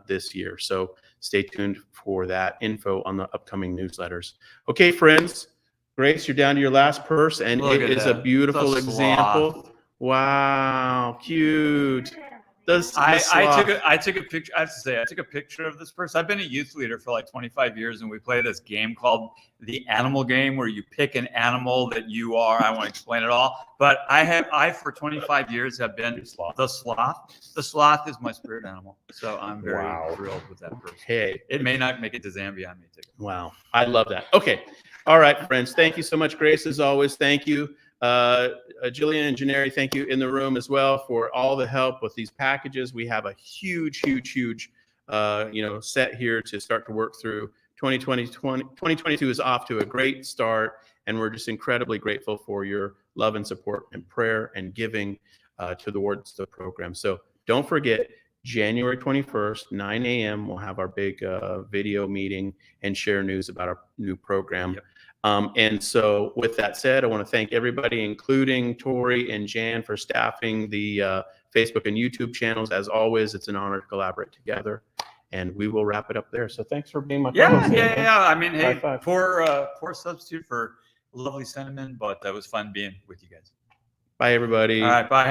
this year. So stay tuned for that info on the upcoming newsletters. Okay, friends, Grace, you're down to your last purse, and it is a beautiful example. Wow, cute. I took a picture. I have to say, I took a picture of this person. I've been a youth leader for like 25 years, and we play this game called the animal game, where you pick an animal that you are. I won't explain it all, but I for 25 years have been the sloth. The sloth is my spirit animal, so I'm very thrilled with that person. Hey, it may not make it to Zambia. I may take it. Wow, I love that. Okay, all right, friends. Thank you so much, Grace. As always, thank you. Jillian and Janeri, thank you in the room as well for all the help with these packages. We have a huge set here to start to work through. 2022 is off to a great start, and we're just incredibly grateful for your love and support and prayer and giving towards the program. So don't forget, January 21st, 9 a.m., we'll have our big video meeting and share news about our new program. And so with that said, I want to thank everybody, including Tori and Jan, for staffing the Facebook and YouTube channels. As always, it's an honor to collaborate together, and we will wrap it up there. So thanks for being my co-host. I mean, hey, poor substitute for lovely Cinnamon, but that was fun being with you guys. Bye, everybody. All right, bye.